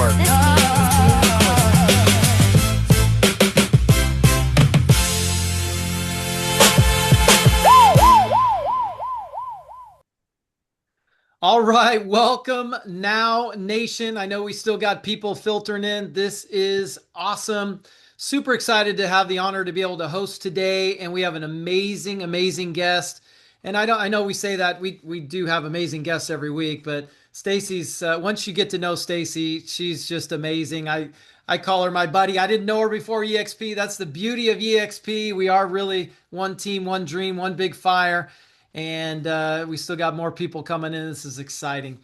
Guesswork. All right, welcome Now Nation. I know we still got people filtering in. This is awesome. Super excited to have the honor to be able to host today, and we have an amazing guest. And I know we say that we do have amazing guests every week, but Stacy's once you get to know Stacy, she's just amazing. I call her my buddy. I didn't know her before EXP. That's the beauty of EXP. We are really one team, one dream, one big fire. And we still got more people coming in. This is exciting.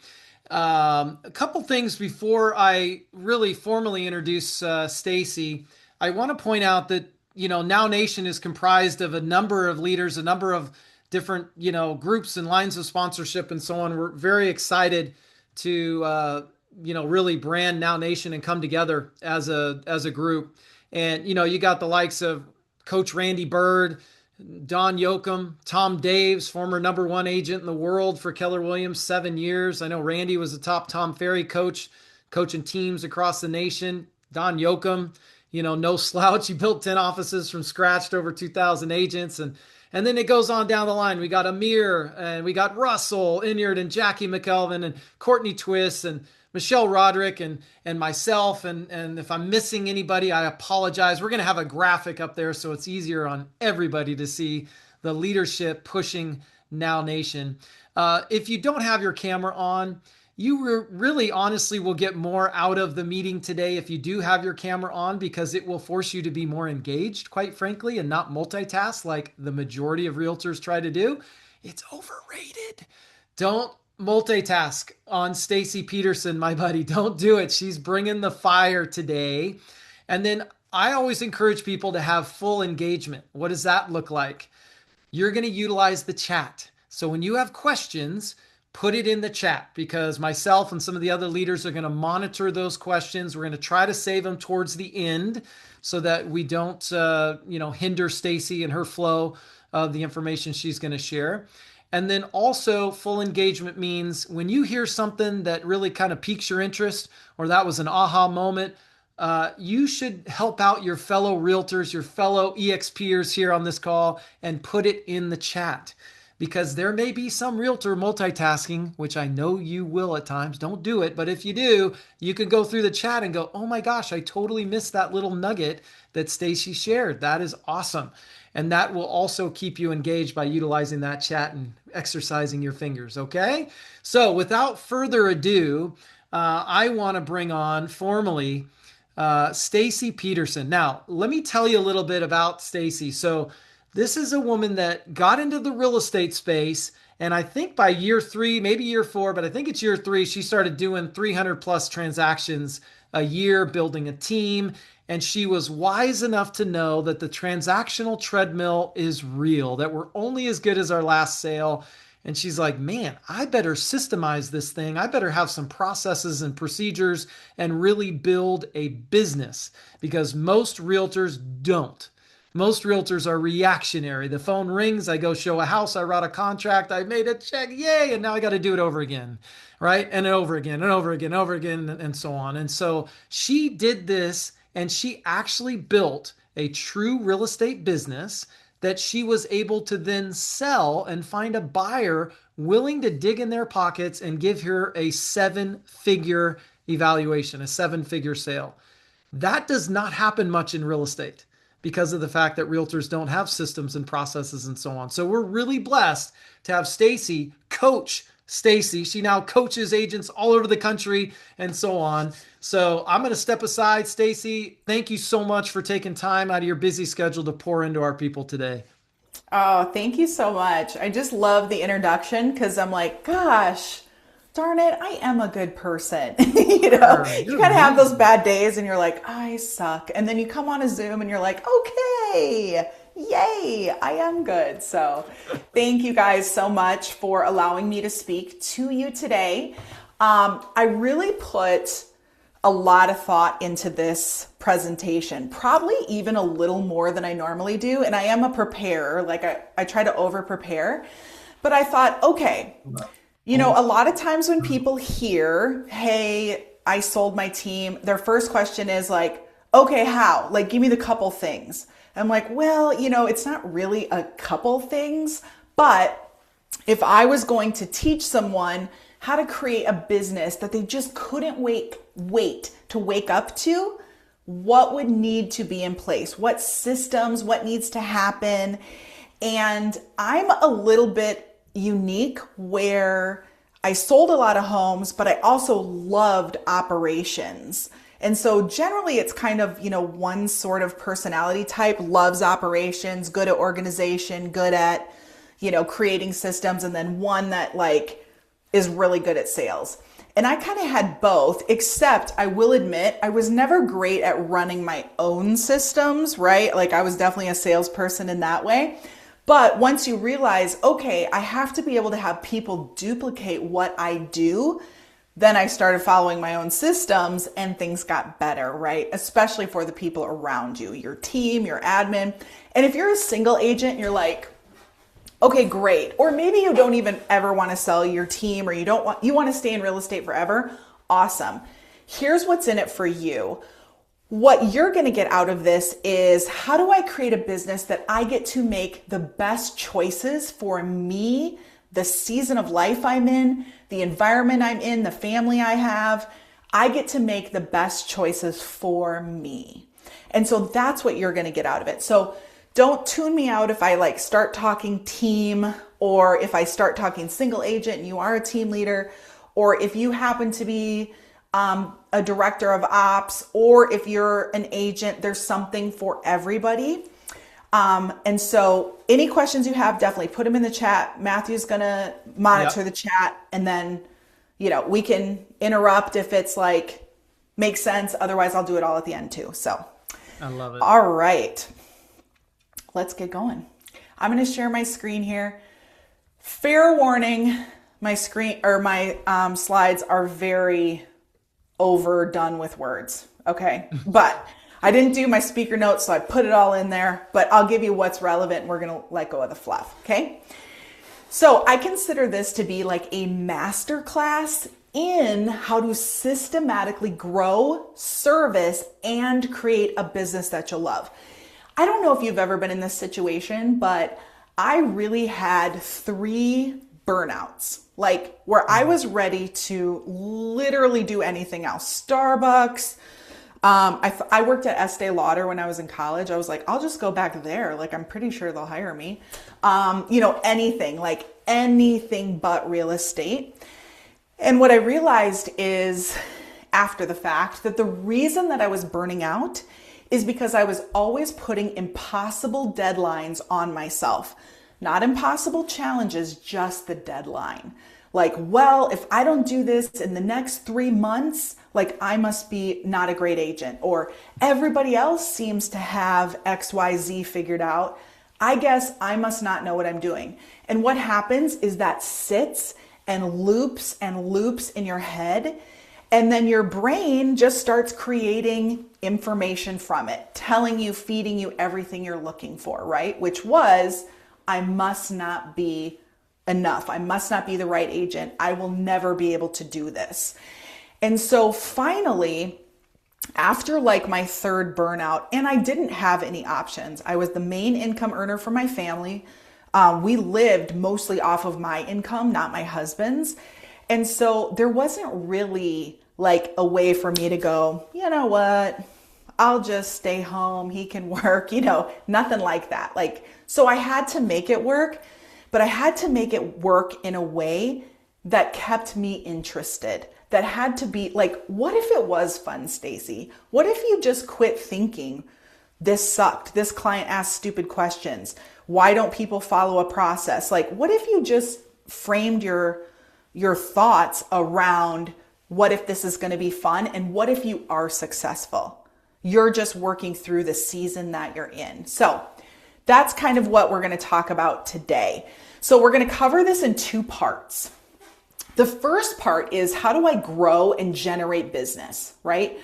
A couple things before I really formally introduce Stacy. I want to point out that Now Nation is comprised of a number of leaders, a number of different groups and lines of sponsorship and so on. We're very excited to really brand Now Nation and come together as a group. And you got the likes of Coach Randy Bird, Don Yoakum, Tom Daves, former number one agent in the world for Keller Williams, 7 years. I know Randy was the top Tom Ferry coach, coaching teams across the nation. Don Yoakum, no slouch. He built 10 offices from scratch to over 2,000 agents. And then it goes on down the line. We got Amir, and we got Russell Inyard, and Jackie McKelvin, and Courtney Twist, and Michelle Roderick, and myself. And if I'm missing anybody, I apologize. We're going to have a graphic up there so it's easier on everybody to see the leadership pushing Now Nation. If you don't have your camera on, you really honestly will get more out of the meeting today if you do have your camera on, because it will force you to be more engaged, quite frankly, and not multitask like the majority of realtors try to do. It's overrated. Don't multitask on Stacy Peterson, my buddy. Don't do it. She's bringing the fire today. And then I always encourage people to have full engagement. What does that look like? You're going to utilize the chat. So when you have questions, put it in the chat, because myself and some of the other leaders are going to monitor those questions. We're going to try to save them towards the end so that we don't, hinder Stacy and her flow of the information she's going to share. And then also full engagement means when you hear something that really kind of piques your interest, or that was an aha moment, you should help out your fellow realtors, your fellow EXPers here on this call, and put it in the chat. Because there may be some realtor multitasking, which I know you will at times. Don't do it. But if you do, you can go through the chat and go, oh my gosh, I totally missed that little nugget that Stacy shared. That is awesome. And that will also keep you engaged by utilizing that chat and exercising your fingers, okay? So without further ado, I want to bring on formally Stacy Peterson. Now, let me tell you a little bit about Stacy. So this is a woman that got into the real estate space, and I think by year 3, maybe year 4, but I think it's year 3, she started doing 300 plus transactions a year, building a team. And she was wise enough to know that the transactional treadmill is real, that we're only as good as our last sale. And she's like, man, I better systemize this thing. I better have some processes and procedures and really build a business, because most realtors don't. Most realtors are reactionary. The phone rings, I go show a house, I wrote a contract, I made a check, yay, and now I got to do it over again, right? And over again, and over again, over again, and so on. And so she did this, and she actually built a true real estate business that she was able to then sell and find a buyer willing to dig in their pockets and give her a 7-figure evaluation, a 7-figure sale. That does not happen much in real estate, because of the fact that realtors don't have systems and processes and so on. So we're really blessed to have Stacy coach Stacy. She now coaches agents all over the country and so on. So I'm going to step aside. Stacy, thank you so much for taking time out of your busy schedule to pour into our people today. Oh, thank you so much. I just love the introduction, because I'm like, gosh, darn it, I am a good person. You kind of have those bad days and you're like, I suck. And then you come on a Zoom and you're like, okay, yay, I am good. So thank you guys so much for allowing me to speak to you today. I really put a lot of thought into this presentation, probably even a little more than I normally do. And I am a preparer, like I try to over prepare, but I thought, okay, a lot of times when people hear, hey, I sold my team, their first question is like, okay, how? Like, give me the couple things. I'm like, well, it's not really a couple things, but if I was going to teach someone how to create a business that they just couldn't wait to wake up to, what would need to be in place? What systems, what needs to happen? And I'm a little bit unique where I sold a lot of homes, but I also loved operations. And so generally it's kind of, one sort of personality type, loves operations, good at organization, good at, creating systems, and then one that like is really good at sales. And I kind of had both, except I will admit I was never great at running my own systems, right? Like I was definitely a salesperson in that way. But once you realize, okay, I have to be able to have people duplicate what I do, then I started following my own systems and things got better, right? Especially for the people around you, your team, your admin. And if you're a single agent, you're like, okay, great. Or maybe you don't even ever want to sell your team, or you want to stay in real estate forever. Awesome. Here's what's in it for you. What you're going to get out of this is, how do I create a business that I get to make the best choices for me, the season of life I'm in, the environment I'm in, the family I have? I get to make the best choices for me. And so that's what you're going to get out of it. So don't tune me out if I like start talking team, or if I start talking single agent and you are a team leader, or if you happen to be a director of ops, or if you're an agent. There's something for everybody. And so any questions you have, definitely put them in the chat. Matthew's going to monitor the chat, and then, we can interrupt if it's like, makes sense. Otherwise I'll do it all at the end too. So I love it. All right, let's get going. I'm going to share my screen here. Fair warning, my screen or my slides are very overdone with words. Okay. But I didn't do my speaker notes, so I put it all in there, but I'll give you what's relevant, and we're going to let go of the fluff. Okay. So I consider this to be like a master class in how to systematically grow, service, and create a business that you'll love. I don't know if you've ever been in this situation, but I really had 3 burnouts, like where I was ready to literally do anything else. Starbucks. I worked at Estee Lauder when I was in college. I was like, I'll just go back there. Like, I'm pretty sure they'll hire me. Anything but real estate. And what I realized is, after the fact, that the reason that I was burning out is because I was always putting impossible deadlines on myself. Not impossible challenges, just the deadline. Like, well, if I don't do this in the next 3 months, like I must be not a great agent, or everybody else seems to have XYZ figured out. I guess I must not know what I'm doing. And what happens is that sits and loops in your head. And then your brain just starts creating information from it, telling you, feeding you everything you're looking for, right? Which was, I must not be enough. I must not be the right agent. I will never be able to do this. And so finally, after like my 3rd burnout, and I didn't have any options. I was the main income earner for my family. We lived mostly off of my income, not my husband's. And so there wasn't really like a way for me to go, you know what, I'll just stay home. He can work, nothing like that. Like, so I had to make it work, but I had to make it work in a way that kept me interested. That had to be like, what if it was fun, Stacy? What if you just quit thinking this sucked? This client asked stupid questions. Why don't people follow a process? Like, what if you just framed your thoughts around, what if this is going to be fun? And what if you are successful? You're just working through the season that you're in. So that's kind of what we're going to talk about today. So we're going to cover this in 2 parts. The first part is, how do I grow and generate business, right?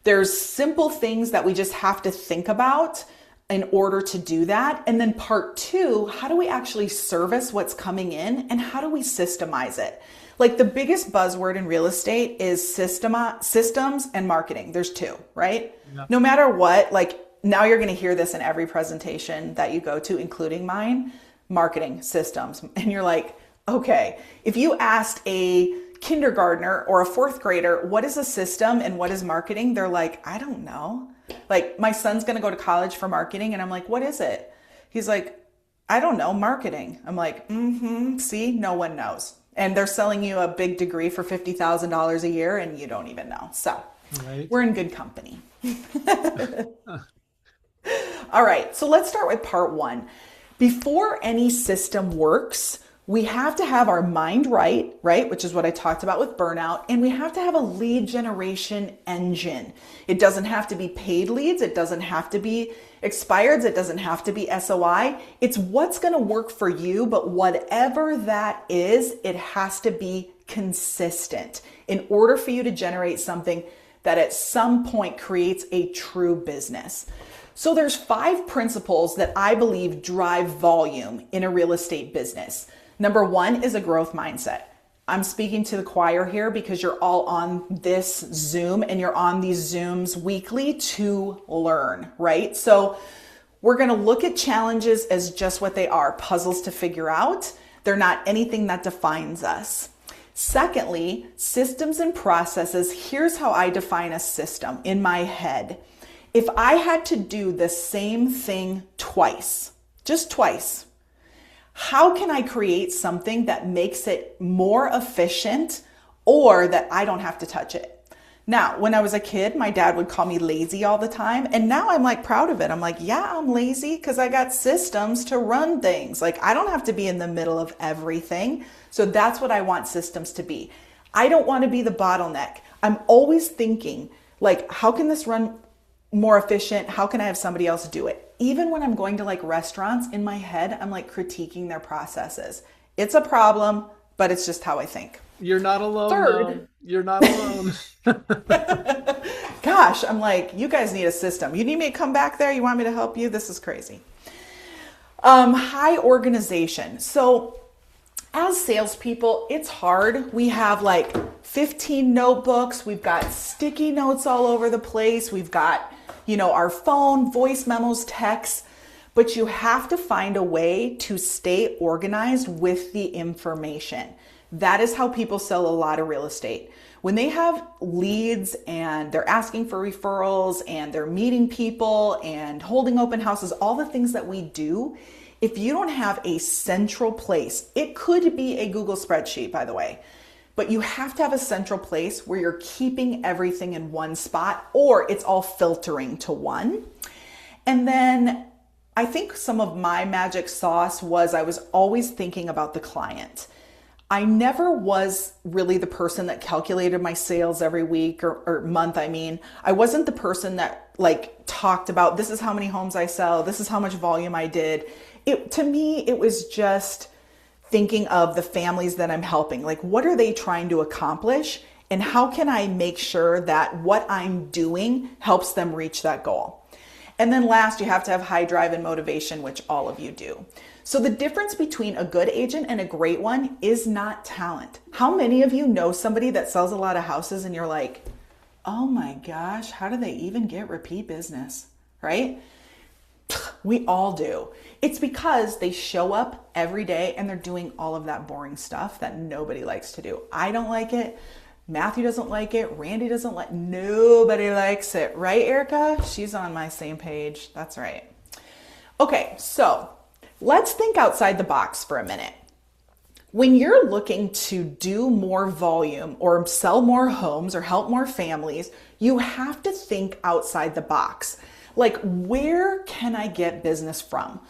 There's simple things that we just have to think about in order to do that. And then part 2, how do we actually service what's coming in, and how do we systemize it? Like the biggest buzzword in real estate is systems and marketing. There's two, right? Yeah. No matter what, like now you're going to hear this in every presentation that you go to, including mine, marketing systems. And you're like, okay, if you asked a kindergartner or a fourth grader, what is a system and what is marketing? They're like, I don't know. Like my son's going to go to college for marketing. And I'm like, what is it? He's like, I don't know, marketing. I'm like, see, no one knows. And they're selling you a big degree for $50,000 a year and you don't even know. So Right. we're in good company. All right, so let's start with part one. Before any system works, we have to have our mind right, which is what I talked about with burnout, and we have to have a lead generation engine. It doesn't have to be paid leads, it doesn't have to be expireds, it doesn't have to be SOI. It's what's going to work for you, but whatever that is, it has to be consistent in order for you to generate something that at some point creates a true business. So there's 5 principles that I believe drive volume in a real estate business. Number 1 is a growth mindset. I'm speaking to the choir here because you're all on this Zoom and you're on these Zooms weekly to learn, right? So we're going to look at challenges as just what they are, puzzles to figure out. They're not anything that defines us. Secondly, systems and processes. Here's how I define a system in my head. If I had to do the same thing twice, just twice, how can I create something that makes it more efficient or that I don't have to touch it? Now, when I was a kid, my dad would call me lazy all the time. And now I'm like proud of it. I'm like, yeah, I'm lazy because I got systems to run things. Like I don't have to be in the middle of everything. So that's what I want systems to be. I don't want to be the bottleneck. I'm always thinking like, how can this run more efficient? How can I have somebody else do it? Even when I'm going to like restaurants, in my head, I'm like critiquing their processes. It's a problem, but it's just how I think. You're not alone. Third, no. You're not alone. gosh, I'm like, you guys need a system. You need me to come back there? You want me to help you? This is crazy. High organization. So as salespeople, it's hard. We have like 15 notebooks. We've got sticky notes all over the place. We've got, our phone, voice memos, texts, but you have to find a way to stay organized with the information. That is how people sell a lot of real estate. When they have leads and they're asking for referrals and they're meeting people and holding open houses, all the things that we do, if you don't have a central place, it could be a Google spreadsheet, by the way, but you have to have a central place where you're keeping everything in one spot or it's all filtering to one. And then I think some of my magic sauce was I was always thinking about the client. I never was really the person that calculated my sales every week or month. I wasn't the person that like talked about this is how many homes I sell, this is how much volume I did. To me, it was just thinking of the families that I'm helping. Like, what are they trying to accomplish? And how can I make sure that what I'm doing helps them reach that goal? And then last, you have to have high drive and motivation, which all of you do. So the difference between a good agent and a great one is not talent. How many of you know somebody that sells a lot of houses and you're like, oh my gosh, how do they even get repeat business, right? We all do. It's because they show up every day and they're doing all of that boring stuff that nobody likes to do. I don't like it. Matthew doesn't like it. Randy doesn't like, nobody likes it. Right, Erica? She's on my same page. That's right. Okay, so let's think outside the box for a minute. When you're looking to do more volume or sell more homes or help more families, you have to think outside the box. Like, where can I get business from?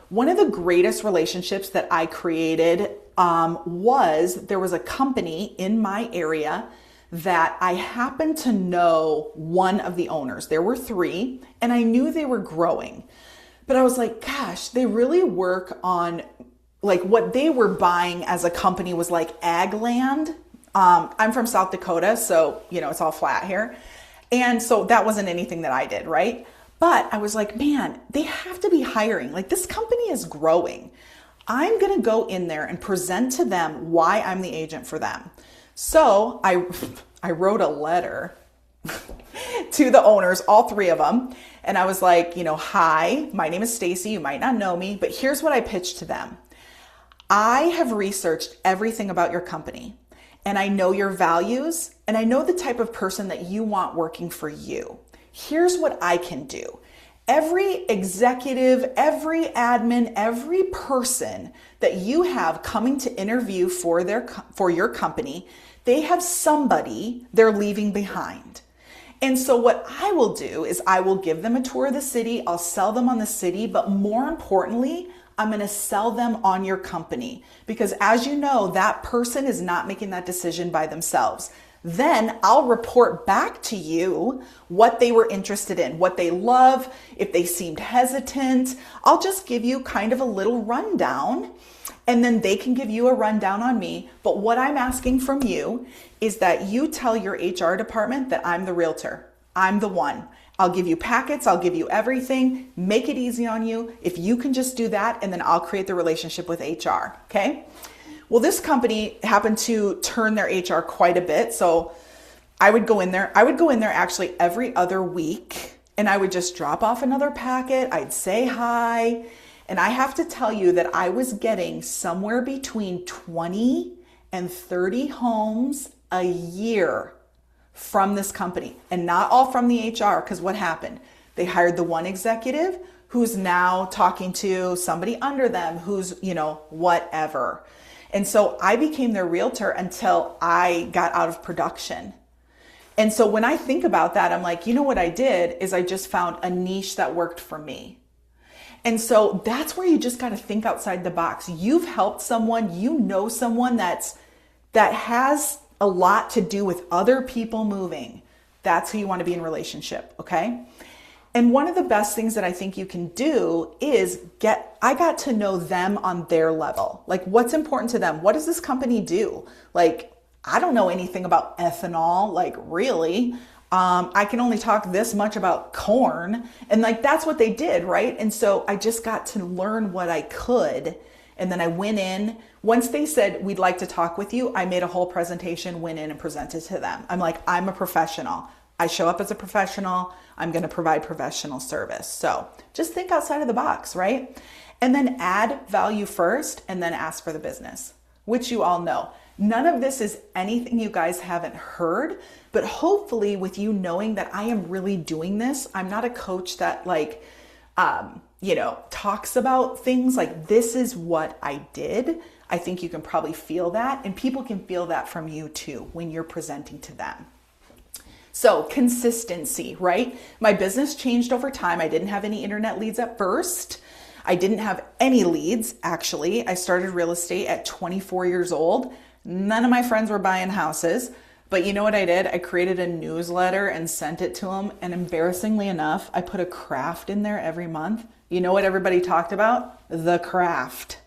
One of the greatest relationships that I created there was a company in my area that I happened to know one of the owners. There were 3, and I knew they were growing. But I was like, gosh, they really work on, like, what they were buying as a company was like ag land. I'm from South Dakota, so, it's all flat here. And so that wasn't anything that I did, right? But I was like, man, they have to be hiring. Like, this company is growing. I'm going to go in there and present to them why I'm the agent for them. So I wrote a letter to the owners, all three of them. And I was like, hi, my name is Stacy. You might not know me, but here's what I pitched to them. I have researched everything about your company, and I know your values, and I know the type of person that you want working for you. Here's what I can do. Every executive, every admin, every person that you have coming to interview for your company, they have somebody they're leaving behind. And so what I will do is I will give them a tour of the city. I'll sell them on the city, but more importantly, I'm going to sell them on your company, because as you know, that person is not making that decision by themselves. Then I'll report back to you what they were interested in, what they love, if they seemed hesitant. I'll just give you kind of a little rundown, and then they can give you a rundown on me. But what I'm asking from you is that you tell your HR department that I'm the realtor. I'm the one. I'll give you packets. I'll give you everything. Make it easy on you. If you can just do that, and then I'll create the relationship with HR. Okay. Well, this company happened to turn their HR quite a bit. So I would go in there. I would go in there actually every other week, and I would just drop off another packet. I'd say hi. And I have to tell you that I was getting somewhere between 20 and 30 homes a year from this company, and not all from the HR, because what happened? They hired the one executive who's now talking to somebody under them who's, whatever. And so I became their realtor until I got out of production. And so when I think about that, I'm like, what I did is I just found a niche that worked for me. And so that's where you just got to think outside the box. You've helped someone, someone that has a lot to do with other people moving. That's who you want to be in relationship, okay? And one of the best things that I think you can do is I got to know them on their level. Like, what's important to them? What does this company do? Like, I don't know anything about ethanol, like really. I can only talk this much about corn, and like, that's what they did, right? And so I just got to learn what I could. And then I went in. Once they said, we'd like to talk with you, I made a whole presentation, went in and presented to them. I'm like, I'm a professional. I show up as a professional. I'm going to provide professional service. So just think outside of the box, right? And then add value first, and then ask for the business, which you all know. None of this is anything you guys haven't heard, but hopefully with you knowing that I am really doing this, I'm not a coach that talks about things like, this is what I did. I think you can probably feel that, and people can feel that from you too when you're presenting to them. So consistency, right? My business changed over time. I didn't have any internet leads at first. I didn't have any leads, actually. I started real estate at 24 years old. None of my friends were buying houses. But you know what I did? I created a newsletter and sent it to them. And embarrassingly enough, I put a craft in there every month. You know what everybody talked about? The craft.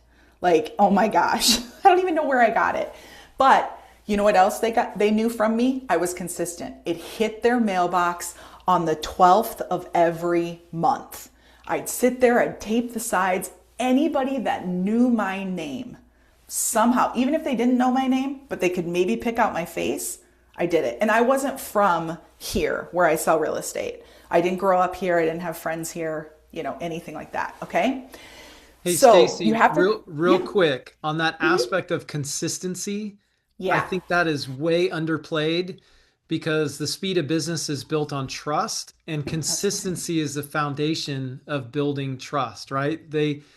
Like, oh my gosh, I don't even know where I got it. But you know what else they knew from me? I was consistent. It hit their mailbox on the 12th of every month. I'd sit there, I'd tape the sides. Anybody that knew my name, somehow, even if they didn't know my name, but they could maybe pick out my face, I did it. And I wasn't from here where I sell real estate. I didn't grow up here. I didn't have friends here, anything like that. Okay. Hey, So Stacy, you have to, real quick on that aspect of consistency. I yeah, think that is way underplayed, because the speed of business is built on trust, and that's right. consistency is the foundation of building trust, right?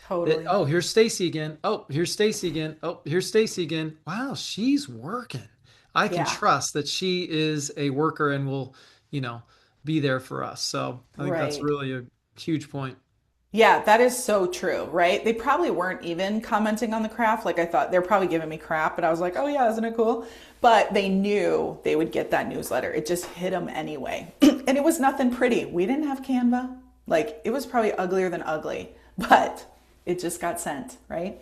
Totally. Oh, here's Stacy again. Oh, here's Stacy again. Oh, here's Stacy again. Wow, she's working. I can Yeah, trust that she is a worker and will, you know, be there for us. So I think that's right. really a huge point. Yeah, that is so true, right? They probably weren't even commenting on the craft. Like, I thought they're probably giving me crap, but I was like, oh yeah, isn't it cool? But they knew they would get that newsletter. It just hit them anyway. And it was nothing pretty. We didn't have Canva. Like, it was probably uglier than ugly, but it just got sent, right?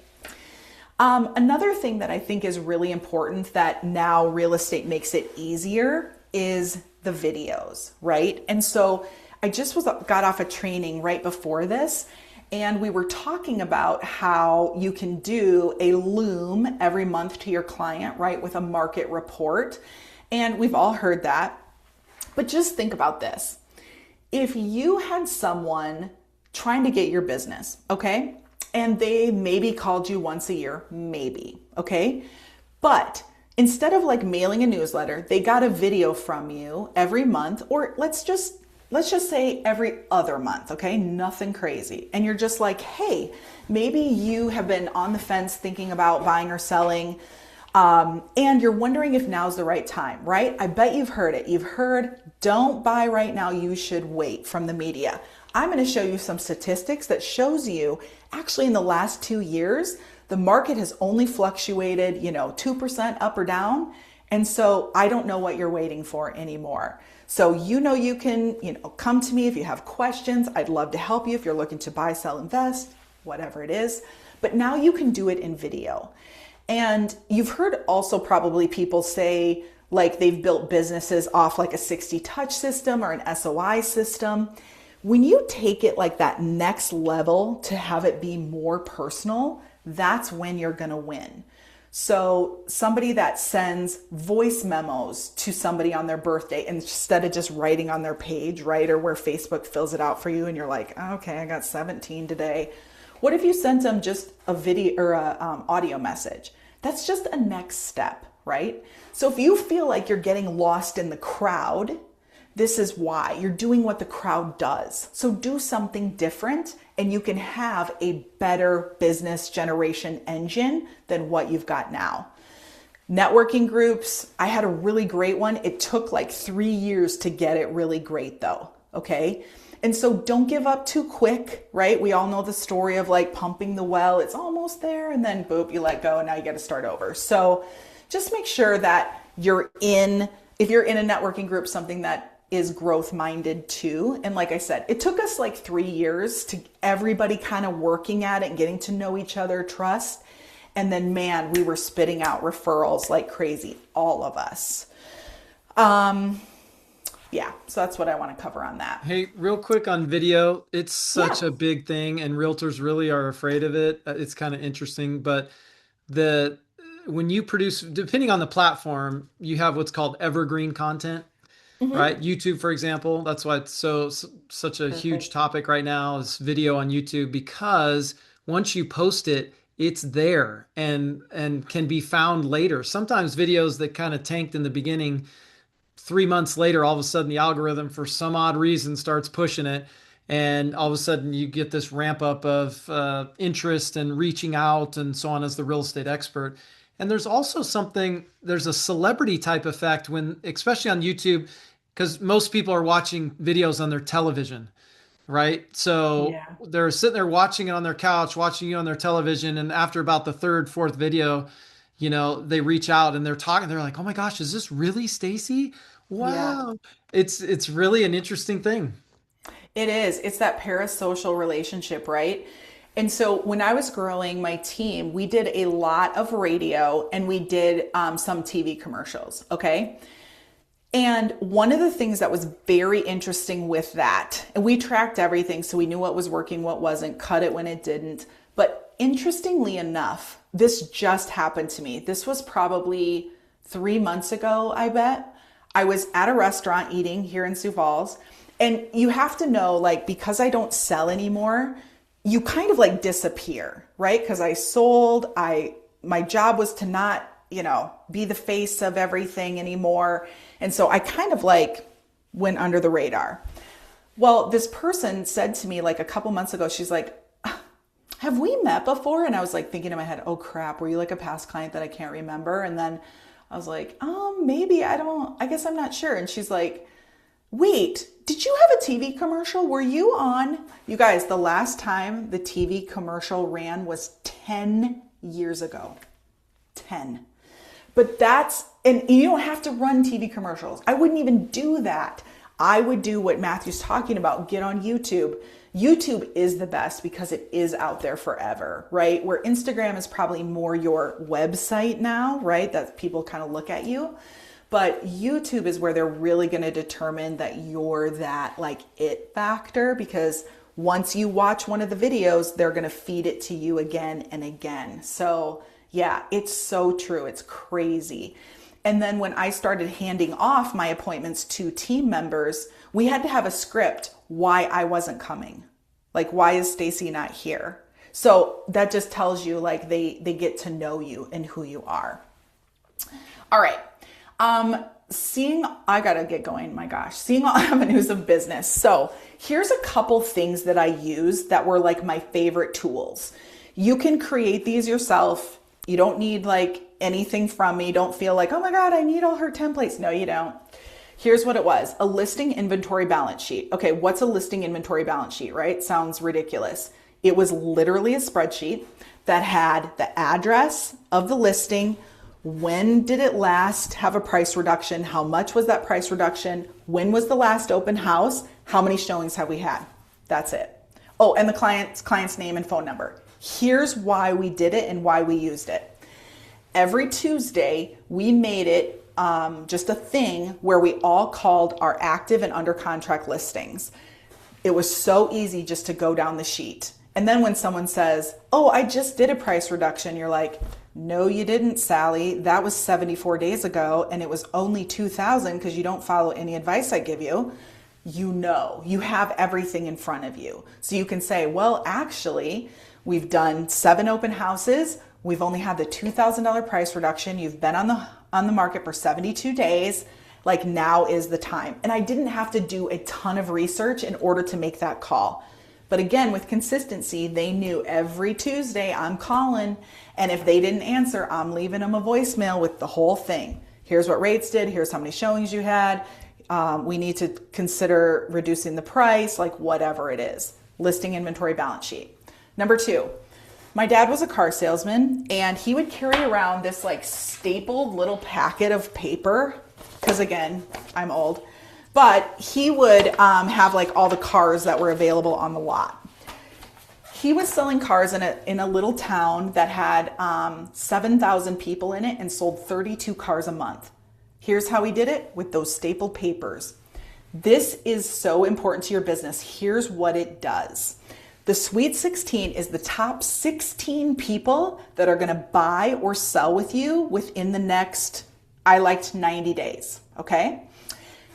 Another thing that I think is really important that now real estate makes it easier is the videos, right? And so I just got off a training right before this, And we were talking about how you can do a loom every month to your client, right, with a market report. And we've all heard that. But just think about this. If you had someone trying to get your business, okay, and they maybe called you once a year, maybe, okay, but instead of like mailing a newsletter, they got a video from you every month, or let's just say every other month, okay? Nothing crazy. And you're just like, hey, maybe you have been on the fence thinking about buying or selling, and you're wondering if now's the right time, right? I bet you've heard it. You've heard, don't buy right now, you should wait, from the media. I'm going to show you some statistics that shows you actually in the last 2 years, the market has only fluctuated, 2% up or down. And so I don't know what you're waiting for anymore. So you can, come to me if you have questions. I'd love to help you if you're looking to buy, sell, invest, whatever it is. But now you can do it in video. And you've heard also probably people say like they've built businesses off like a 60 touch system or an SOI system. When you take it like that next level to have it be more personal, that's when you're going to win. So somebody that sends voice memos to somebody on their birthday instead of just writing on their page, right? Or where Facebook fills it out for you and you're like, okay, I got 17 today. What if you sent them just a video or a audio message? That's just a next step, right? So if you feel like you're getting lost in the crowd, this is why. You're doing what the crowd does. So do something different and you can have a better business generation engine than what you've got now. Networking groups, I had a really great one. It took like 3 years to get it really great though, okay? And so don't give up too quick, right? We all know the story of like pumping the well. It's almost there and then boop, you let go and now you got to start over. So just make sure that if you're in a networking group, something that is growth minded too. And like I said, it took us like 3 years to everybody kind of working at it and getting to know each other, trust. And then man, we were spitting out referrals like crazy, all of us. Yeah, so that's what I want to cover on that. Hey, real quick on video, it's such Yeah. a big thing, and realtors really are afraid of it. It's kind of interesting, but the when you produce, depending on the platform, you have what's called evergreen content, right? YouTube, for example, that's why it's such a huge Perfect. topic right now is video on YouTube because once you post it, it's there and can be found later. Sometimes videos that kind of tanked in the beginning 3 months later, all of a sudden the algorithm, for some odd reason, starts pushing it. And all of a sudden you get this ramp up of interest and reaching out and so on as the real estate expert. And there's also there's a celebrity type effect when, especially on YouTube, because most people are watching videos on their television, right? So Yeah. they're sitting there watching it on their couch, watching you on their television. And after about the third, fourth video, they reach out and they're talking. They're like, "Oh my gosh, is this really Stacy? Yeah. Wow." It's really an interesting thing. It is. It's that parasocial relationship, right? And so when I was growing my team, we did a lot of radio and we did some TV commercials. Okay. And one of the things that was very interesting with that, and we tracked everything, so we knew what was working, what wasn't, cut it when it didn't. But interestingly enough, this just happened to me. This was probably 3 months ago, I bet. I was at a restaurant eating here in Sioux Falls. And you have to know, like, because I don't sell anymore, you kind of like disappear, right? Because I sold, my job was to not, be the face of everything anymore. And so I kind of like went under the radar. Well, this person said to me like a couple months ago, she's like, have we met before? And I was like thinking in my head, oh crap, were you like a past client that I can't remember? And then I was like, maybe, I guess I'm not sure. And she's like, wait, did you have a TV commercial? Were you on? You guys, the last time the TV commercial ran was 10 years ago. 10. But and you don't have to run TV commercials. I wouldn't even do that. I would do what Matthew's talking about, get on YouTube. YouTube is the best because it is out there forever, right? Where Instagram is probably more your website now, right? That people kind of look at you. But YouTube is where they're really going to determine that you're that like it factor, because Once you watch one of the videos, they're going to feed it to you again and again. So yeah, it's so true. It's crazy. And then when I started handing off my appointments to team members, we had to have a script why I wasn't coming. Like, why is Stacy not here? So that just tells you like they get to know you and who you are. All right. I gotta get going, my gosh. Seeing all avenues of business. So here's a couple things that I use that were like my favorite tools. You can create these yourself. You don't need like anything from me. Don't feel like, oh my God, I need all her templates. No, you don't. Here's what it was. A listing inventory balance sheet. Okay, what's a listing inventory balance sheet, right? Sounds ridiculous. It was literally a spreadsheet that had the address of the listing. When did it last have a price reduction? How much was that price reduction? When was the last open house? How many showings have we had? That's it. Oh, and the client's name and phone number. Here's why we did it and why we used it. Every Tuesday, we made it just a thing where we all called our active and under contract listings. It was so easy just to go down the sheet. And then when someone says, oh, I just did a price reduction, you're like, no, you didn't, Sally. That was 74 days ago, and it was only 2,000 because you don't follow any advice I give you. You know, you have everything in front of you. So you can say, well, actually, we've done 7 open houses. We've only had the $2,000 price reduction. You've been on the market for 72 days. Like, now is the time. And I didn't have to do a ton of research in order to make that call. But again, with consistency, they knew every Tuesday I'm calling. And if they didn't answer, I'm leaving them a voicemail with the whole thing. Here's what rates did. Here's how many showings you had. We need to consider reducing the price, like whatever it is. Listing inventory balance sheet. Number 2, my dad was a car salesman, and he would carry around this like stapled little packet of paper. Because again, I'm old. But he would have like all the cars that were available on the lot. He was selling cars in a little town that had 7,000 people in it and sold 32 cars a month. Here's how he did it with those stapled papers. This is so important to your business. Here's what it does. The Sweet 16 is the top 16 people that are going to buy or sell with you within the next, 90 days. Okay?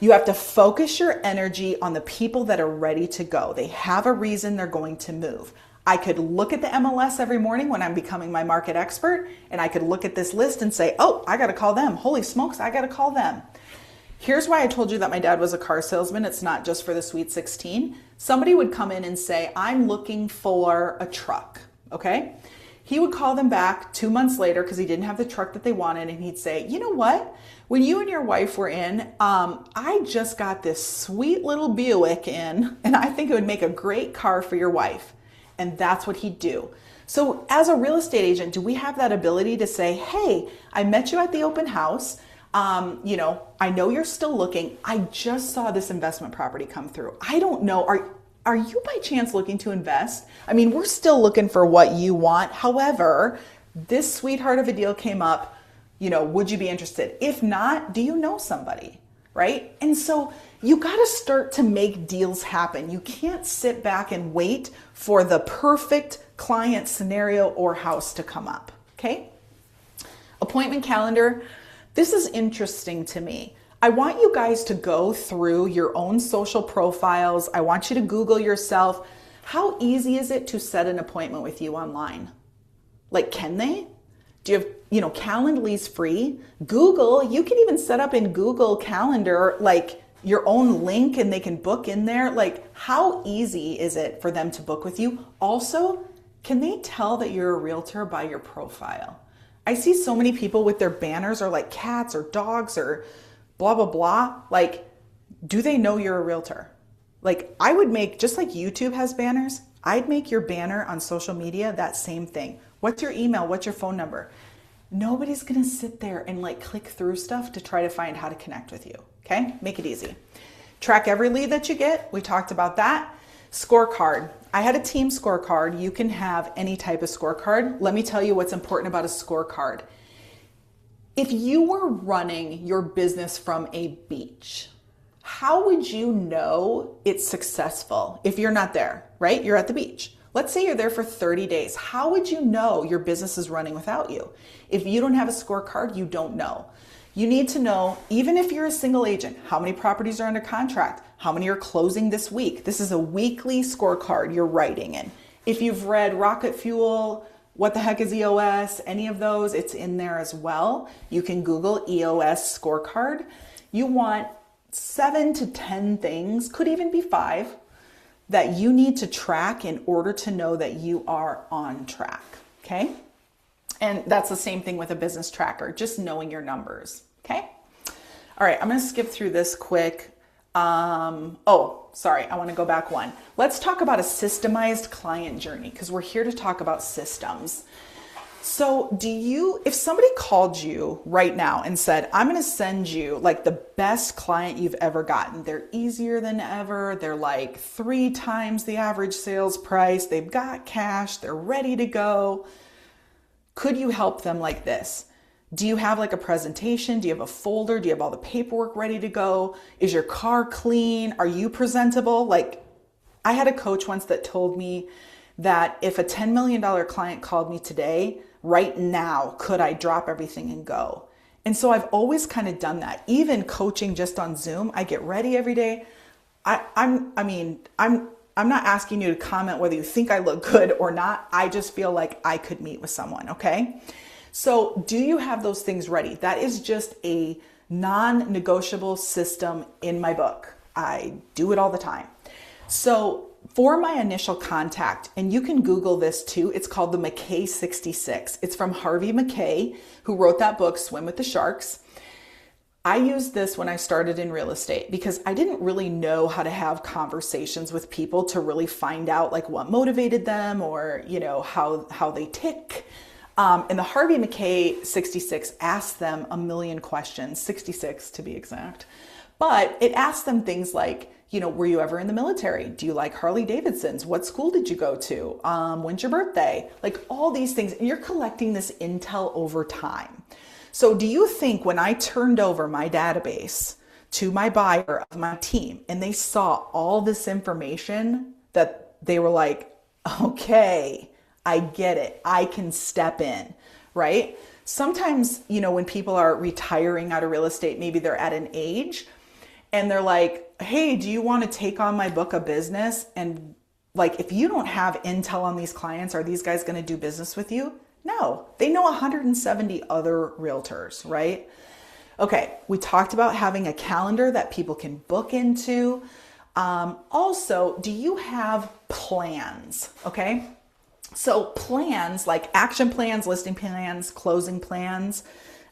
You have to focus your energy on the people that are ready to go. They have a reason they're going to move. I could look at the MLS every morning when I'm becoming my market expert, and I could look at this list and say, oh, I got to call them. Holy smokes, I got to call them. Here's why I told you that my dad was a car salesman. It's not just for the Sweet 16. Somebody would come in and say, I'm looking for a truck, okay? He would call them back 2 months later because he didn't have the truck that they wanted, and he'd say, you know what? When you and your wife were in, I just got this sweet little Buick in, and I think it would make a great car for your wife. And that's what he'd do. So as a real estate agent, do we have that ability to say, hey, I met you at the open house. I know you're still looking. I just saw this investment property come through. I don't know. Are you by chance looking to invest? I mean, we're still looking for what you want. However, this sweetheart of a deal came up. Would you be interested? If not, do you know somebody, right? And so you got to start to make deals happen. You can't sit back and wait for the perfect client scenario or house to come up, okay? Appointment calendar. This is interesting to me. I want you guys to go through your own social profiles. I want you to Google yourself. How easy is it to set an appointment with you online? Like, can they? Do you have, Calendly's free. Google, you can even set up in Google Calendar, like your own link, and they can book in there. Like, how easy is it for them to book with you? Also, can they tell that you're a realtor by your profile? I see so many people with their banners are like cats or dogs or blah, blah, blah. Like, do they know you're a realtor? Like, I would make, just like YouTube has banners, I'd make your banner on social media that same thing. What's your email? What's your phone number? Nobody's going to sit there and like click through stuff to try to find how to connect with you. Okay? Make it easy. Track every lead that you get. We talked about that. Scorecard. I had a team scorecard. You can have any type of scorecard. Let me tell you what's important about a scorecard. If you were running your business from a beach, How would you know it's successful if you're not there, right? You're at the beach. Let's say you're there for 30 days. How would you know your business is running without you? If you don't have a scorecard, you don't know. You need to know, even if you're a single agent, how many properties are under contract, how many are closing this week. This is a weekly scorecard you're writing in. If you've read Rocket Fuel, What the Heck is EOS, any of those, it's in there as well. You can Google EOS scorecard. You want 7 to 10 things, could even be 5, that you need to track in order to know that you are on track, okay? And that's the same thing with a business tracker, just knowing your numbers, okay? All right, I'm gonna skip through this quick. Sorry, I wanna go back one. Let's talk about a systemized client journey, because we're here to talk about systems. So if somebody called you right now and said, I'm going to send you like the best client you've ever gotten. They're easier than ever. They're like 3 times the average sales price. They've got cash. They're ready to go. Could you help them like this? Do you have like a presentation? Do you have a folder? Do you have all the paperwork ready to go? Is your car clean? Are you presentable? Like, I had a coach once that told me that if a $10 million client called me today, right now, could I drop everything and go? And so I've always kind of done that. Even coaching just on Zoom, I get ready every day. I'm not asking you to comment whether you think I look good or not. I just feel like I could meet with someone, okay? So do you have those things ready? That is just a non-negotiable system in my book. I do it all the time. So for my initial contact, and you can Google this too, it's called the McKay 66. It's from Harvey McKay, who wrote that book, Swim with the Sharks. I used this when I started in real estate because I didn't really know how to have conversations with people to really find out like what motivated them or, how they tick. And the Harvey McKay 66 asked them a million questions, 66 to be exact. But it asked them things like, were you ever in the military? Do you like Harley Davidsons? What school did you go to? When's your birthday? Like all these things. And you're collecting this intel over time. So do you think when I turned over my database to my buyer of my team and they saw all this information that they were like, okay, I get it. I can step in, right? Sometimes, when people are retiring out of real estate, maybe they're at an age and they're like, hey, do you want to take on my book of business? And like, if you don't have intel on these clients, are these guys going to do business with you? No, they know 170 other realtors, right? Okay, we talked about having a calendar that people can book into. Also, do you have plans? Okay, so plans like action plans, listing plans, closing plans.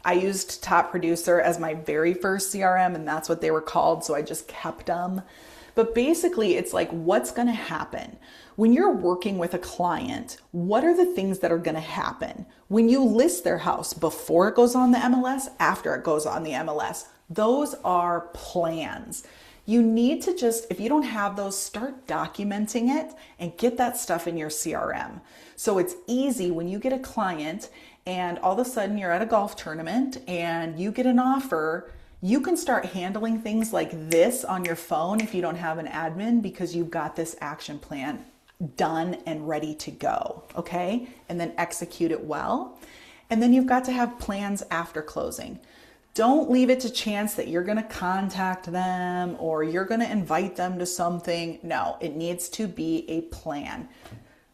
I used Top Producer as my very first CRM, and that's what they were called, so I just kept them. But basically, it's like, what's going to happen? When you're working with a client, what are the things that are going to happen? When you list their house before it goes on the MLS, after it goes on the MLS, those are plans. You need to just, if you don't have those, start documenting it and get that stuff in your CRM. So it's easy when you get a client and all of a sudden you're at a golf tournament and you get an offer, you can start handling things like this on your phone if you don't have an admin because you've got this action plan done and ready to go, okay? And then execute it well. And then you've got to have plans after closing. Don't leave it to chance that you're gonna contact them or you're gonna invite them to something. No, it needs to be a plan.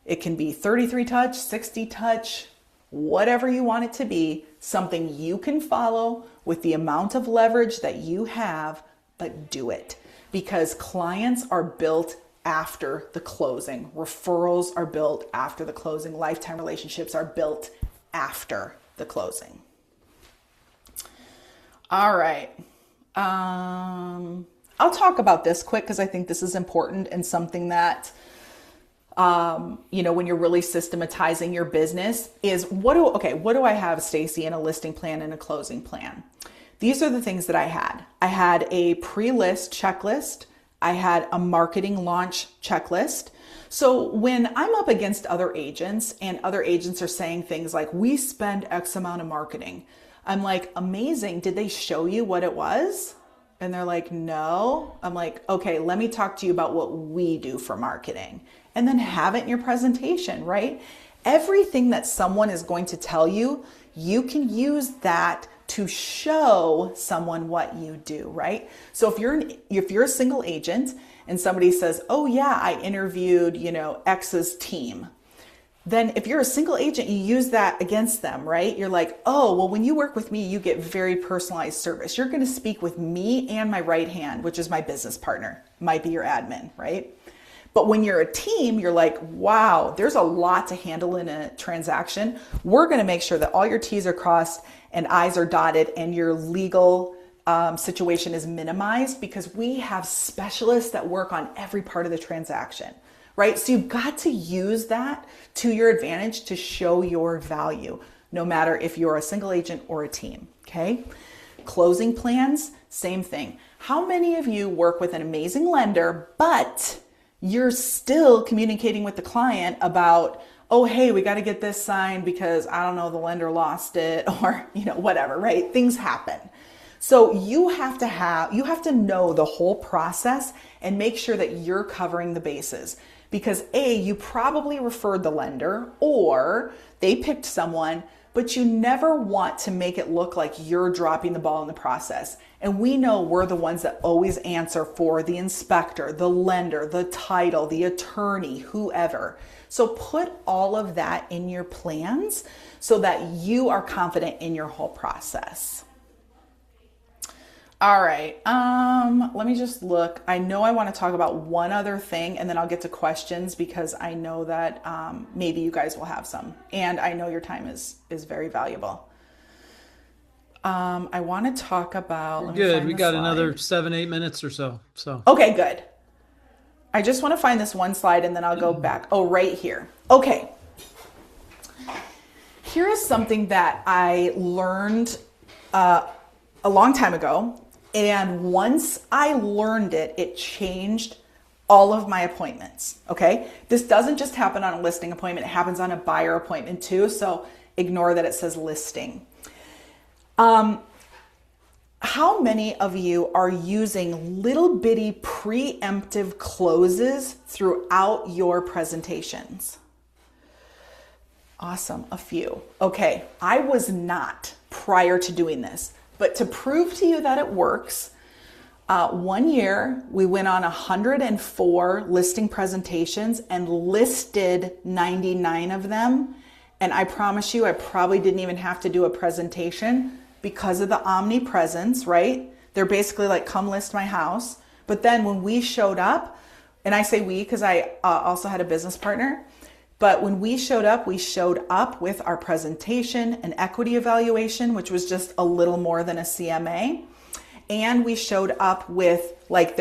It can be 33 touch, 60 touch, whatever you want it to be, something you can follow with the amount of leverage that you have, but do it. Because clients are built after the closing. Referrals are built after the closing. Lifetime relationships are built after the closing. All right. I'll talk about this quick because I think this is important and something that, when you're really systematizing your business is what do I have, Stacy, in a listing plan and a closing plan? These are the things that I had. I had a pre-list checklist. I had a marketing launch checklist. So when I'm up against other agents and other agents are saying things like, we spend X amount of marketing, I'm like, amazing. Did they show you what it was? And they're like, no. I'm like, okay, let me talk to you about what we do for marketing. And then have it in your presentation, right? Everything that someone is going to tell you, you can use that to show someone what you do, right? So if you're a single agent and somebody says, oh yeah, I interviewed, X's team, then if you're a single agent, you use that against them, right? You're like, oh, well, when you work with me, you get very personalized service. You're going to speak with me and my right hand, which is my business partner, might be your admin, right? But when you're a team, you're like, wow, there's a lot to handle in a transaction. We're going to make sure that all your T's are crossed and I's are dotted and your legal situation is minimized, because we have specialists that work on every part of the transaction, right? So you've got to use that to your advantage to show your value, no matter if you're a single agent or a team, okay? Closing plans, same thing. How many of you work with an amazing lender, but you're still communicating with the client about, oh, hey, we got to get this signed because I don't know, the lender lost it, or, whatever, right? Things happen. So you have to know the whole process and make sure that you're covering the bases, because you probably referred the lender or they picked someone, but you never want to make it look like you're dropping the ball in the process. And we know we're the ones that always answer for the inspector, the lender, the title, the attorney, whoever. So put all of that in your plans so that you are confident in your whole process. All right, let me just look. I know I want to talk about one other thing and then I'll get to questions, because I know that maybe you guys will have some, and I know your time is very valuable. I want to talk about... Good, we got another 7-8 minutes or so. Okay, good. I just want to find this one slide and then I'll go back. Oh, right here. Okay. Here is something that I learned a long time ago. And once I learned it, it changed all of my appointments, okay? This doesn't just happen on a listing appointment. It happens on a buyer appointment too. So ignore that it says listing. How many of you are using little bitty preemptive closes throughout your presentations? Awesome, a few. Okay, I was not prior to doing this. But to prove to you that it works, one year we went on 104 listing presentations and listed 99 of them. And I promise you, I probably didn't even have to do a presentation because of the omnipresence, right? They're basically like, come list my house. But then when we showed up, and I say we because I also had a business partner, but when we showed up with our presentation, an equity evaluation, which was just a little more than a CMA. And we showed up with like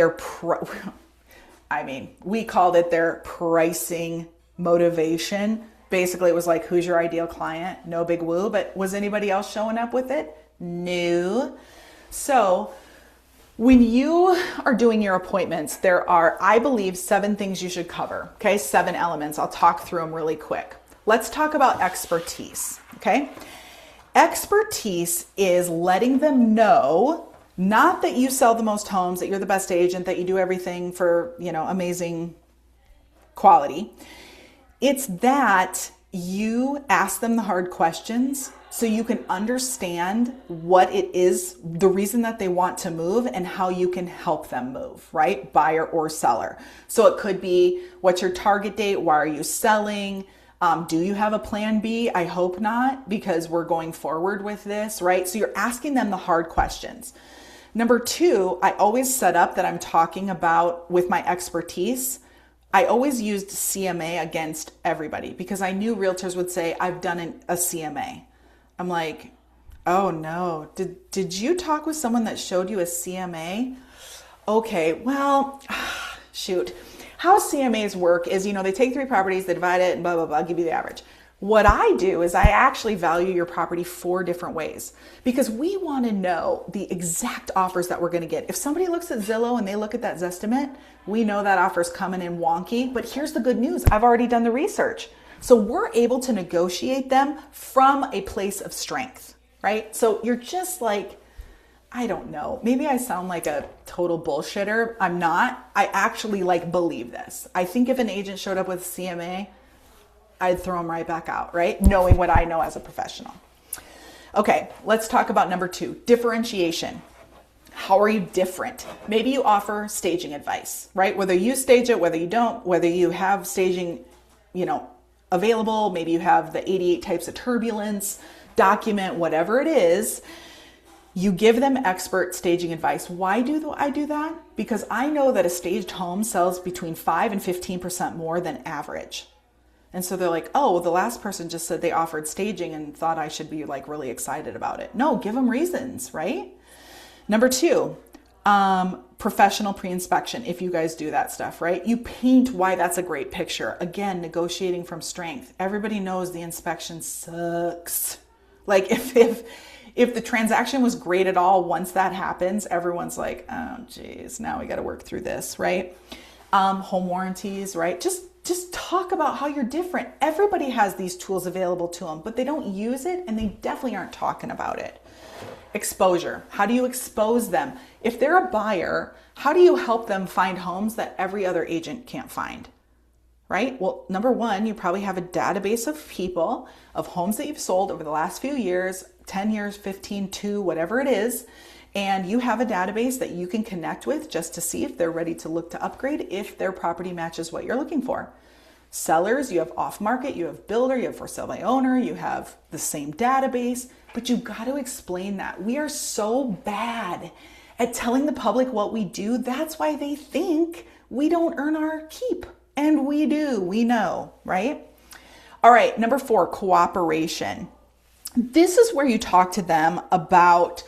we called it their pricing motivation. Basically, it was like, who's your ideal client? No big woo, but was anybody else showing up with it? No. So when you are doing your appointments, there are, I believe, 7 things you should cover. Okay, 7 elements. I'll talk through them really quick. Let's talk about expertise. Okay, expertise is letting them know, not that you sell the most homes, that you're the best agent, that you do everything for, amazing quality. It's that you ask them the hard questions so you can understand what it is, the reason that they want to move, and how you can help them move, right? Buyer or seller. So it could be, what's your target date? Why are you selling? Do you have a plan B? I hope not, because we're going forward with this, right? So you're asking them the hard questions. Number 2, I always set up that I'm talking about, with my expertise, I always used CMA against everybody, because I knew realtors would say, I've done a CMA. I'm like, oh no, did you talk with someone that showed you a CMA? Okay, well, shoot. How CMAs work is, they take 3 properties, they divide it, and blah, blah, blah, give you the average. What I do is I actually value your property 4 different ways, because we want to know the exact offers that we're going to get. If somebody looks at Zillow and they look at that Zestimate, we know that offer's coming in wonky, but here's the good news. I've already done the research. So we're able to negotiate them from a place of strength, right? So you're just like, I don't know. Maybe I sound like a total bullshitter. I'm not. I actually like believe this. I think if an agent showed up with CMA, I'd throw them right back out, right? Knowing what I know as a professional. Okay, let's talk about number 2, differentiation. How are you different? Maybe you offer staging advice, right? Whether you stage it, whether you don't, whether you have staging, available, maybe you have the 88 types of turbulence document, whatever it is, you give them expert staging advice. Why do I do that? Because I know that a staged home sells between 5 and 15% more than average. And so they're like, oh, well, the last person just said they offered staging and thought I should be like really excited about it. No, give them reasons, right? Number 2, professional pre-inspection. If you guys do that stuff, right? You paint why that's a great picture. Again, negotiating from strength. Everybody knows the inspection sucks. Like if the transaction was great at all, once that happens, everyone's like, oh geez, now we got to work through this, right? Home warranties, right? Just talk about how you're different. Everybody has these tools available to them, but they don't use it and they definitely aren't talking about it. Exposure. How do you expose them? If they're a buyer, how do you help them find homes that every other agent can't find? Right? Well, number 1, you probably have a database of people, of homes that you've sold over the last few years, 10 years, 15, 2, whatever it is. And you have a database that you can connect with just to see if they're ready to look to upgrade, if their property matches what you're looking for. Sellers, you have off market, you have builder, you have for sale by owner, you have the same database, but you've got to explain that. We are so bad at telling the public what we do. That's why they think we don't earn our keep. And we do, we know, right? All right, number 4, cooperation. This is where you talk to them about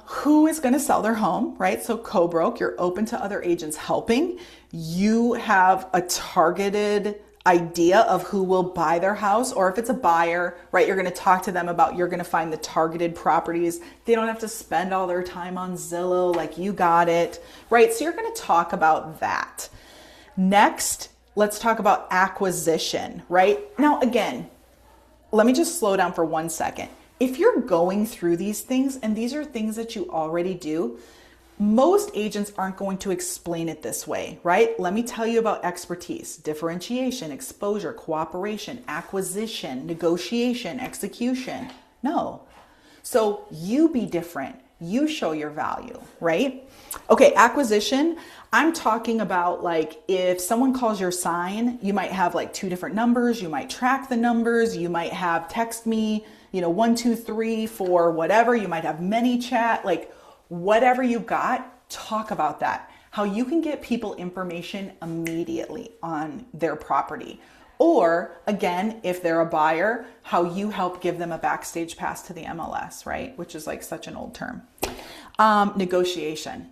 who is going to sell their home, right? So co-broke, you're open to other agents helping. You have a targeted idea of who will buy their house, or if it's a buyer, right, you're going to talk to them about, you're going to find the targeted properties. They don't have to spend all their time on Zillow, like you got it, right? So you're going to talk about that. Next, let's talk about acquisition, right? Now, again, let me just slow down for 1 second. If you're going through these things, and these are things that you already do, most agents aren't going to explain it this way, right? Let me tell you about expertise, differentiation, exposure, cooperation, acquisition, negotiation, execution. No. So you be different. You show your value, right? Okay, acquisition. I'm talking about like if someone calls your sign, you might have like 2 different numbers. You might track the numbers. You might have text me, 1, 2, 3, 4, whatever. You might have many chat, like whatever you got, talk about that. How you can get people information immediately on their property. Or again, if they're a buyer, how you help give them a backstage pass to the MLS, right? Which is like such an old term. Negotiation.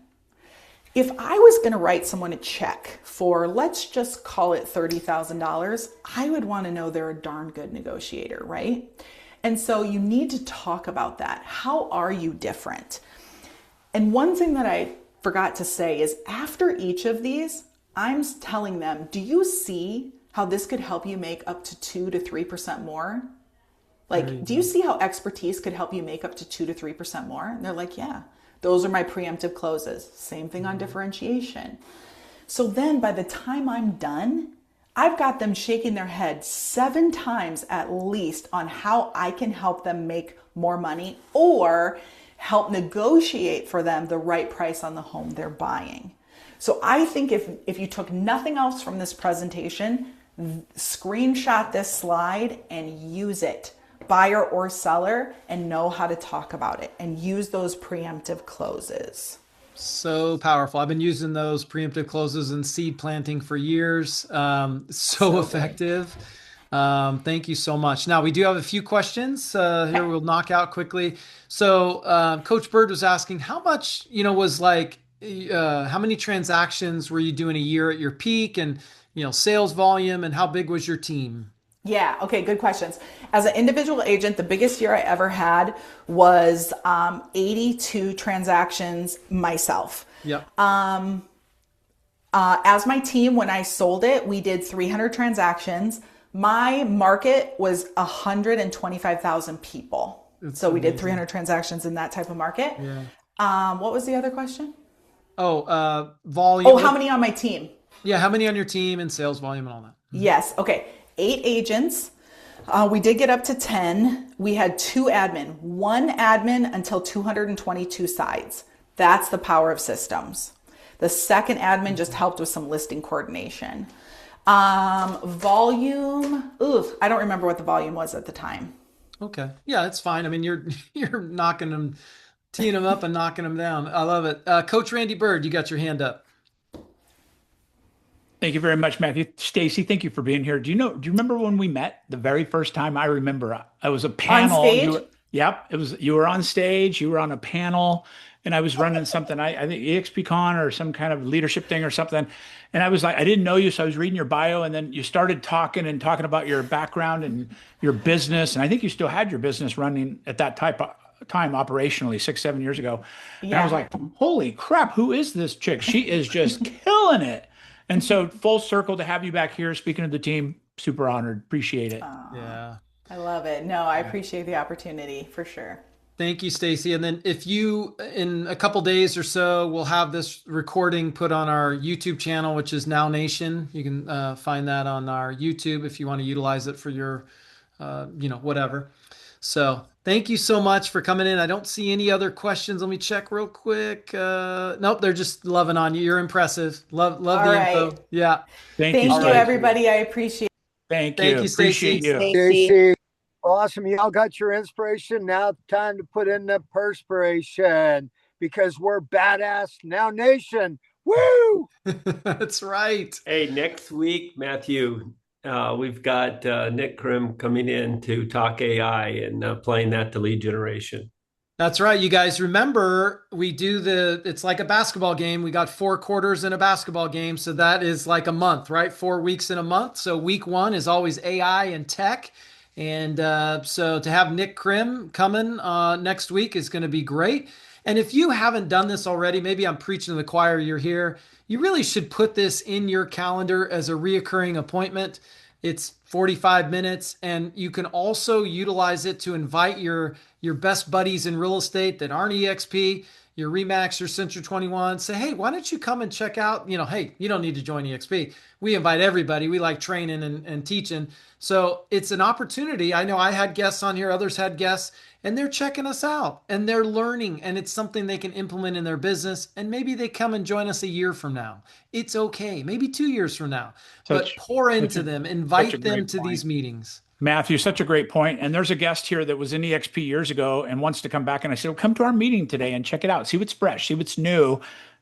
If I was going to write someone a check for, let's just call it $30,000, I would want to know they're a darn good negotiator, right? And so you need to talk about that. How are you different? And one thing that I forgot to say is after each of these, I'm telling them, do you see how this could help you make up to 2 to 3% more? Like, do you see how expertise could help you make up to 2 to 3% more? And they're like, yeah, those are my preemptive closes. Same thing on differentiation. So then by the time I'm done, I've got them shaking their head 7 times at least on how I can help them make more money or help negotiate for them the right price on the home they're buying. So I think if you took nothing else from this presentation, screenshot this slide and use it, buyer or seller, and know how to talk about it and use those preemptive closes. So powerful. I've been using those preemptive closes in seed planting for years. So effective. Thank you so much. Now we do have a few questions here we'll knock out quickly. So Coach Bird was asking how much, was like, how many transactions were you doing a year at your peak and, sales volume, and how big was your team? Yeah. Okay. Good questions. As an individual agent, the biggest year I ever had was 82 transactions myself. Yep. As my team, when I sold it, we did 300 transactions. My market was 125,000 people. It's So we did amazing. 300 transactions in that type of market. Yeah. What was the other question? Oh, Oh, volume. how many on my team? Yeah, how many on your team and sales volume and all that? Mhm. Yes. Okay. 8 agents. We did get up to 10. We had 2 admin, 1 admin until 222 sides. That's the power of systems. The second admin just helped with some listing coordination. Volume, ooh, I don't remember what the volume was at the time. Okay. Yeah, it's fine. I mean, you're you're knocking them, teeing them up and knocking them down. I love it. Coach Randy Bird, you got your hand up. Thank you very much, Matthew. Stacy, thank you for being here. Do you remember when we met the very first time? I remember I was a On panel. stage? Yep, you were on stage, you were on a panel, and I was running something, I think EXPCon or some kind of leadership thing or something. And I was like, I didn't know you, so I was reading your bio, and then you started talking and talking about your background and your business. And I think you still had your business running at that type of time operationally 6, 7 years ago. And I was Yeah. like, holy crap, who is this chick? She is just killing it. And so full circle to have you back here speaking to the team. Super honored. Appreciate it. Yeah. I love it. No, I appreciate the opportunity for sure. Thank you, Stacy. And then if you, in a couple days or so, we'll have this recording put on our YouTube channel, which is Now Nation. You can find that on our YouTube if you want to utilize it for your, whatever. So thank you so much for coming in. I don't see any other questions. Let me check real quick. Nope, they're just loving on you. You're impressive. Love All the right. info. Yeah. Thank you, Thank All you, right. Stacy. everybody. I appreciate Thank Thank you. you, Appreciate Stacy. you. it. JC, awesome. Y'all got your inspiration. Now it's time to put in the perspiration because we're badass now nation. Woo! That's right. Hey, next week, Matthew, we've got Nick Krim coming in to talk AI and playing that to lead generation. That's right. You guys remember we do it's like a basketball game. We got 4 quarters in a basketball game. So that is like a month, right? 4 weeks in a month. So week one is always AI and tech. And so to have Nick Krim coming next week is going to be great. And if you haven't done this already, maybe I'm preaching to the choir, you're here. You really should put this in your calendar as a reoccurring appointment. It's 45 minutes, and you can also utilize it to invite your best buddies in real estate that aren't EXP, your Remax, your Century 21. Say, hey, why don't you come and check out? Hey, you don't need to join EXP. We invite everybody. We like training and teaching. So it's an opportunity. I know I had guests on here, others had guests, and they're checking us out and they're learning, and it's something they can implement in their business. And maybe they come and join us a year from now. It's okay. Maybe 2 years from now, but Such, pour such into a, them, such a invite them great to point. these meetings. Matthew, such a great point. And there's a guest here that was in EXP years ago and wants to come back. And I said, well, come to our meeting today and check it out. See what's fresh, see what's new.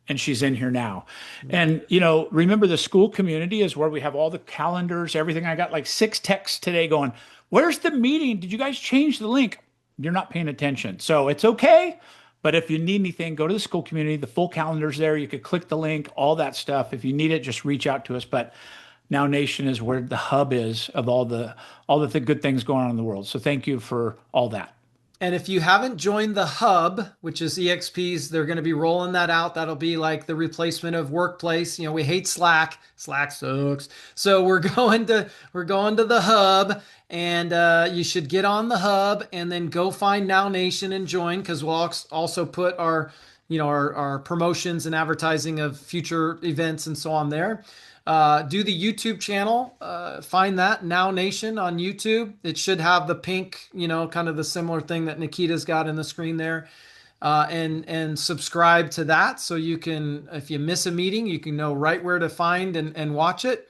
And she's in here now. And, remember the school community is where we have all the calendars, everything. I got like 6 texts today going, where's the meeting? Did you guys change the link? You're not paying attention. So it's okay. But if you need anything, go to the school community. The full calendar's there. You could click the link, all that stuff. If you need it, just reach out to us. But Now Nation is where the hub is of all the good things going on in the world. So thank you for all that. And if you haven't joined the hub, which is EXP's, they're going to be rolling that out. That'll be like the replacement of Workplace. We hate Slack. Slack sucks. So we're going to the hub, and you should get on the hub and then go find Now Nation and join, because we'll also put our promotions and advertising of future events and so on there. Do the YouTube channel. Find that Now Nation on YouTube. It should have the pink, kind of the similar thing that Nikita's got in the screen there. And subscribe to that so you can, if you miss a meeting, you can know right where to find and watch it.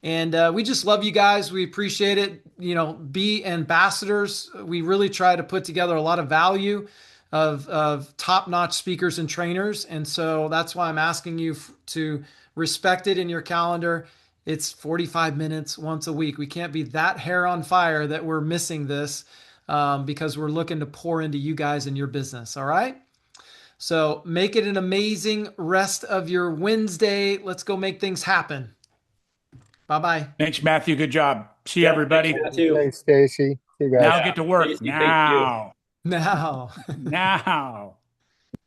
And we just love you guys. We appreciate it. Be ambassadors. We really try to put together a lot of value of top-notch speakers and trainers. And so that's why I'm asking you to respect it in your calendar. It's 45 minutes once a week. We can't be that hair on fire that we're missing this because we're looking to pour into you guys and your business. All right. So make it an amazing rest of your Wednesday. Let's go make things happen. Bye-bye. Thanks, Matthew. Good job. See you, Yeah, everybody. thanks, Matthew. Thanks, Stacy. See you guys. Now get to work. Stacy, thank you. Now. Now. Now.